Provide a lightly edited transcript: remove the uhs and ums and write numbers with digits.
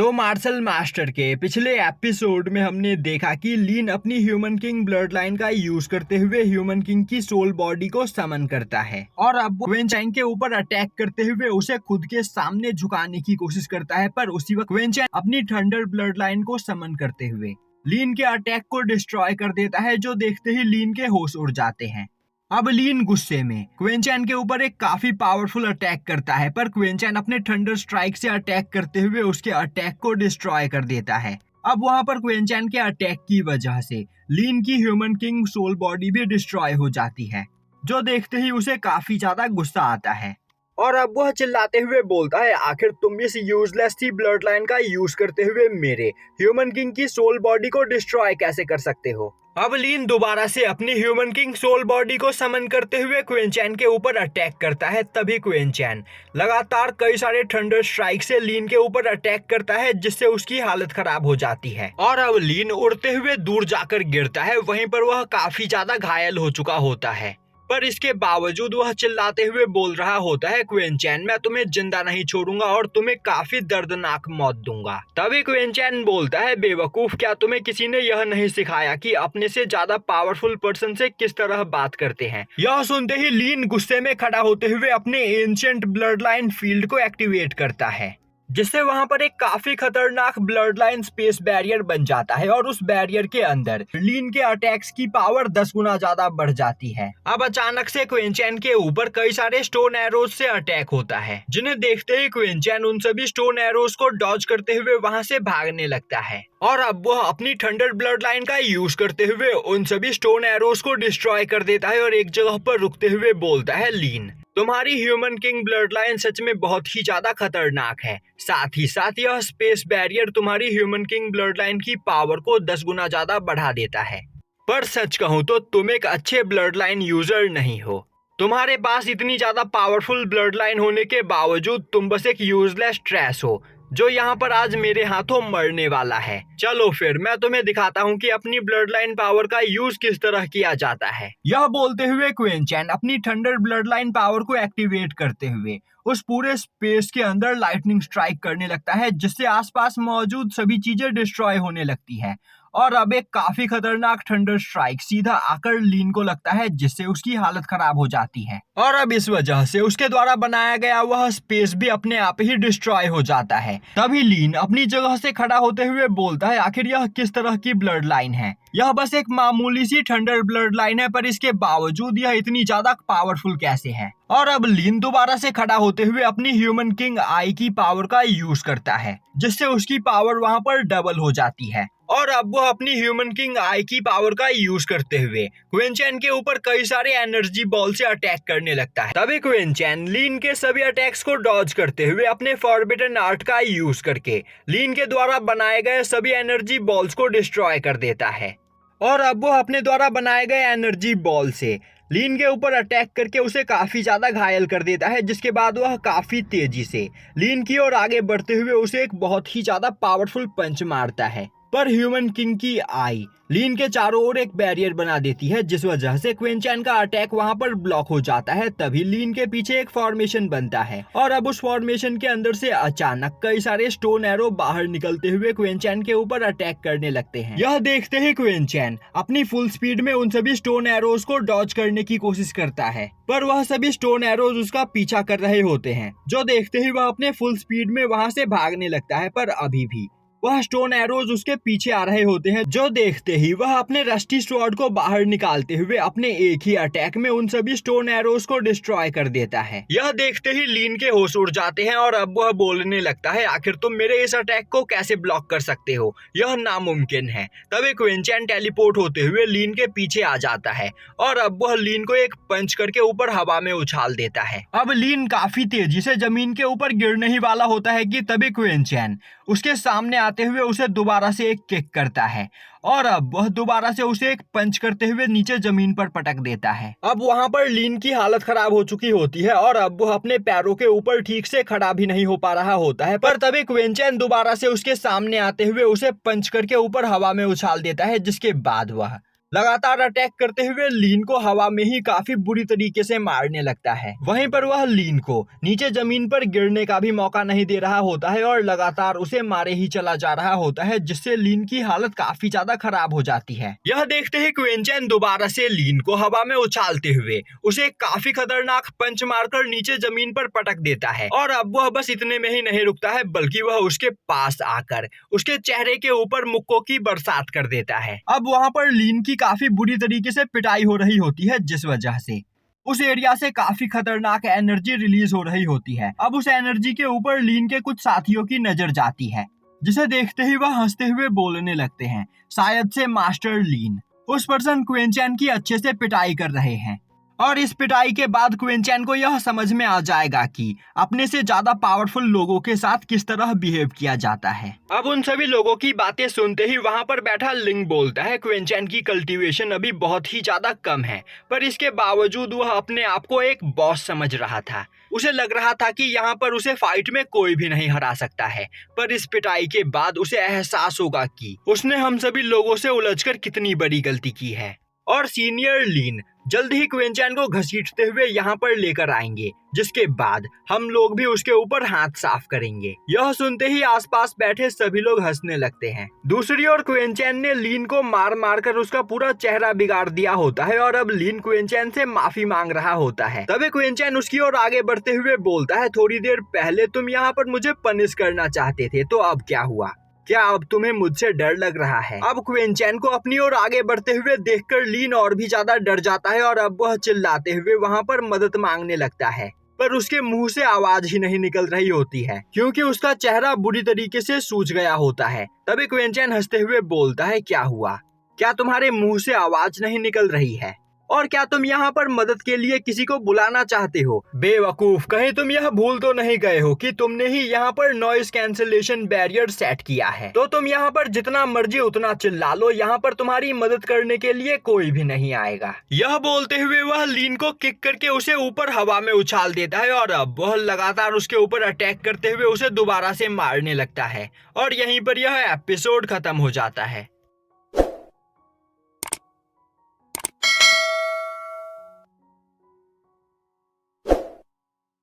तो martial master के पिछले एपिसोड में हमने देखा कि लीन अपनी ह्यूमन किंग ब्लड लाइन का यूज करते हुए ह्यूमन किंग की सोल बॉडी को समन करता है और अब क्वीन चैन के ऊपर अटैक करते हुए उसे खुद के सामने झुकाने की कोशिश करता है, पर उसी वक्त क्वीन चैन अपनी थंडर ब्लड लाइन को समन करते हुए लीन के अटैक को डिस्ट्रॉय कर देता है, जो देखते ही लीन के होश उड़ जाते हैं। अब लीन गुस्से में क्वीन चैन के ऊपर एक काफी पावरफुल अटैक करता है, पर क्वीन चैन अपने थंडर स्ट्राइक से अटैक करते हुए उसके अटैक को डिस्ट्रॉय कर देता है। अब वहां पर क्वीन चैन के अटैक की वजह से लीन की ह्यूमन किंग सोल बॉडी भी डिस्ट्रॉय हो जाती है, जो देखते ही उसे काफी ज्यादा गुस्सा आता है और अब वह चिल्लाते हुए बोलता है, आखिर तुम इस यूजलेस सी ब्लड लाइन का यूज करते हुए मेरे ह्यूमन किंग की सोल बॉडी को डिस्ट्रॉय कैसे कर सकते हो। अब लीन दोबारा से अपनी ह्यूमन किंग सोल बॉडी को समन करते हुए क्वीन चैन के ऊपर अटैक करता है। तभी क्वीन चैन लगातार कई सारे थंडर स्ट्राइक से लीन के ऊपर अटैक करता है, जिससे उसकी हालत खराब हो जाती है और अब लीन उड़ते हुए दूर जाकर गिरता है। वहीं पर वह काफी ज्यादा घायल हो चुका होता है, पर इसके बावजूद वह चिल्लाते हुए बोल रहा होता है, क्वीन चैन मैं तुम्हें जिंदा नहीं छोड़ूंगा और तुम्हें काफी दर्दनाक मौत दूंगा। तभी क्वीन चैन बोलता है, बेवकूफ, क्या तुम्हें किसी ने यह नहीं सिखाया कि अपने से ज्यादा पावरफुल पर्सन से किस तरह बात करते हैं। यह सुनते ही लीन गुस्से में खड़ा होते हुए अपने एंशिएंट ब्लड लाइन फील्ड को एक्टिवेट करता है, जिससे वहां पर एक काफी खतरनाक ब्लड लाइन स्पेस बैरियर बन जाता है और उस बैरियर के अंदर लीन के अटैक्स की पावर 10 गुना ज्यादा बढ़ जाती है। अब अचानक से क्वीन चैन के ऊपर कई सारे स्टोन एरोज से अटैक होता है, जिन्हें देखते ही क्वीन चैन उन सभी स्टोन एरोज को डॉज करते हुए वहां से भागने लगता है और अब वह अपनी थंडर ब्लड लाइन का यूज करते हुए उन सभी स्टोन एरोज को डिस्ट्रॉय कर देता है और एक जगह पर रुकते हुए बोलता है, लीन तुम्हारी ह्यूमन किंग ब्लड लाइन सच में बहुत ही ज्यादा खतरनाक है, साथ ही साथ यह स्पेस बैरियर तुम्हारी ह्यूमन किंग ब्लड लाइन की पावर को 10 गुना ज्यादा बढ़ा देता है। पर सच कहूं तो तुम एक अच्छे ब्लड लाइन यूजर नहीं हो। तुम्हारे पास इतनी ज्यादा पावरफुल ब्लड लाइन होने के बावजूद तुम बस एक यूजलेस ट्रैश हो, जो यहाँ पर आज मेरे हाथों मरने वाला है। चलो फिर मैं तुम्हें दिखाता हूँ कि अपनी ब्लड लाइन पावर का यूज किस तरह किया जाता है। यह बोलते हुए क्वीन चैन अपनी थंडर ब्लड लाइन पावर को एक्टिवेट करते हुए उस पूरे स्पेस के अंदर लाइटनिंग स्ट्राइक करने लगता है, जिससे आसपास मौजूद सभी चीजें डिस्ट्रॉय होने लगती है और अब एक काफी खतरनाक थंडर स्ट्राइक सीधा आकर लीन को लगता है, जिससे उसकी हालत खराब हो जाती है और अब इस वजह से उसके द्वारा बनाया गया वह स्पेस भी अपने आप ही डिस्ट्रॉय हो जाता है। तभी लीन अपनी जगह से खड़ा होते हुए बोलता है, आखिर यह किस तरह की ब्लड लाइन है। यह बस एक मामूली सी थंडर ब्लड लाइन है, पर इसके बावजूद यह इतनी ज्यादा पावरफुल कैसे है। और अब लीन दोबारा से खड़ा होते हुए अपनी ह्यूमन किंग आई की पावर का यूज करता है, जिससे उसकी पावर वहां पर डबल हो जाती है और अब वह अपनी ह्यूमन किंग आई की पावर का यूज करते हुए क्वीन चैन के ऊपर कई सारे एनर्जी बॉल से अटैक करने लगता है। तभी क्वीन चैन लीन के सभी अटैक्स को डॉज करते हुए अपने फॉरबिडन आर्ट का यूज करके लीन के द्वारा बनाए गए सभी एनर्जी बॉल्स को डिस्ट्रॉय कर देता है और अब वह अपने द्वारा बनाए गए एनर्जी बॉल से लीन के ऊपर अटैक करके उसे काफी ज्यादा घायल कर देता है, जिसके बाद वह काफी तेजी से लीन की ओर आगे बढ़ते हुए उसे एक बहुत ही ज्यादा पावरफुल पंच मारता है। पर ह्यूमन किंग की आई लीन के चारों ओर एक बैरियर बना देती है, जिस वजह से क्वीन चैन का अटैक वहां पर ब्लॉक हो जाता है। तभी लीन के पीछे एक फॉर्मेशन बनता है और अब उस फॉर्मेशन के अंदर से अचानक कई सारे स्टोन एरो बाहर निकलते हुए क्वीन चैन के ऊपर अटैक करने लगते हैं। यह देखते ही क्वीन चैन अपनी फुल स्पीड में उन सभी स्टोन एरोज को डॉज करने की कोशिश करता है, पर वह सभी स्टोन एरोज उसका पीछा कर रहे होते हैं, जो देखते ही वह अपने फुल स्पीड में वहां से भागने लगता है। पर अभी भी वह स्टोन एरोज उसके पीछे आ रहे होते हैं, जो देखते ही वह अपने रस्टी स्वॉर्ड को बाहर निकालते हुए अपने एक ही अटैक में उन सभी स्टोन एरोज को डिस्ट्रॉय कर देता है। यह देखते ही लीन के होश उड़ जाते हैं और अब वह बोलने लगता है, आखिर तुम मेरे इस अटैक को कैसे ब्लॉक कर सकते हो, यह नामुमकिन है। तभी क्वीन चैन टेलीपोर्ट होते हुए लीन के पीछे आ जाता है और अब वह लीन को एक पंच करके ऊपर हवा में उछाल देता है। अब लीन काफी तेजी से जमीन के ऊपर गिरने ही वाला होता है कि तभी क्वीन चैन उसके सामने आते हुए उसे दोबारा से एक किक करता है और अब वह दोबारा से उसे एक पंच करते हुए नीचे जमीन पर पटक देता है। अब वहां पर लीन की हालत खराब हो चुकी होती है और अब वह अपने पैरों के ऊपर ठीक से खड़ा भी नहीं हो पा रहा होता है, पर तभी क्वीन चैन दोबारा से उसके सामने आते हुए उसे पंच करके ऊपर हवा में उछाल देता है, जिसके बाद वह लगातार अटैक करते हुए लीन को हवा में ही काफी बुरी तरीके से मारने लगता है। वहीं पर वह लीन को नीचे जमीन पर गिरने का भी मौका नहीं दे रहा होता है और लगातार उसे मारे ही चला जा रहा होता है, जिससे लीन की हालत काफी ज्यादा खराब हो जाती है। यह देखते ही क्विंचेन दोबारा से लीन को हवा में उछालते हुए उसे काफी खतरनाक पंच मारकर नीचे जमीन पर पटक देता है। और अब वह बस इतने में ही नहीं रुकता है, बल्कि वह उसके पास आकर उसके चेहरे के ऊपर मुक्कों की बरसात कर देता है। अब वहां पर लीन की काफी बुरी तरीके से पिटाई हो रही होती है, जिस वजह से उस एरिया से काफी खतरनाक एनर्जी रिलीज हो रही होती है। अब उस एनर्जी के ऊपर लीन के कुछ साथियों की नजर जाती है, जिसे देखते ही वह हंसते हुए बोलने लगते हैं, शायद से मास्टर लीन उस पर्सन क्विंचेन की अच्छे से पिटाई कर रहे हैं। और इस पिटाई के बाद क्विंचेन को यह समझ में आ जाएगा कि अपने से ज्यादा पावरफुल लोगों के साथ किस तरह बिहेव किया जाता है। अब उन सभी लोगों की बातें सुनते ही वहां पर बैठा लिंग बोलता है, क्विंचेन की कल्टीवेशन अभी बहुत ही ज्यादा कम है, पर इसके बावजूद वह अपने आप को एक बॉस समझ रहा था। उसे लग रहा था कि यहाँ पर उसे फाइट में कोई भी नहीं हरा सकता है, पर इस पिटाई के बाद उसे एहसास होगा कि उसने हम सभी लोगों से उलझकर कितनी बड़ी गलती की है। और सीनियर लीन जल्द ही क्विंचेन को घसीटते हुए यहाँ पर लेकर आएंगे, जिसके बाद हम लोग भी उसके ऊपर हाथ साफ करेंगे। यह सुनते ही आसपास बैठे सभी लोग हंसने लगते हैं। दूसरी ओर क्विंचेन ने लीन को मार मार कर उसका पूरा चेहरा बिगाड़ दिया होता है और अब लीन क्विंचेन से माफी मांग रहा होता है। तभी क्विंचेन उसकी ओर आगे बढ़ते हुए बोलता है, थोड़ी देर पहले तुम यहाँ पर मुझे पनिश करना चाहते थे, तो अब क्या हुआ? क्या अब तुम्हें मुझसे डर लग रहा है? अब क्विंचेन को अपनी ओर आगे बढ़ते हुए देखकर लीन और भी ज्यादा डर जाता है और अब वह चिल्लाते हुए वहां पर मदद मांगने लगता है, पर उसके मुंह से आवाज ही नहीं निकल रही होती है, क्योंकि उसका चेहरा बुरी तरीके से सूज गया होता है। तभी क्विंचेन हंसते हुए बोलता है, क्या हुआ? क्या तुम्हारे मुंह से आवाज नहीं निकल रही है? और क्या तुम यहाँ पर मदद के लिए किसी को बुलाना चाहते हो? बेवकूफ, कहीं तुम यह भूल तो नहीं गए हो कि तुमने ही यहाँ पर नॉइज कैंसिलेशन बैरियर सेट किया है? तो तुम यहाँ पर जितना मर्जी उतना चिल्ला लो, यहाँ पर तुम्हारी मदद करने के लिए कोई भी नहीं आएगा। यह बोलते हुए वह लीन को किक करके उसे ऊपर हवा में उछाल देता है और अब वह लगातार उसके ऊपर अटैक करते हुए उसे दोबारा से मारने लगता है। और यहीं पर यह एपिसोड खत्म हो जाता है।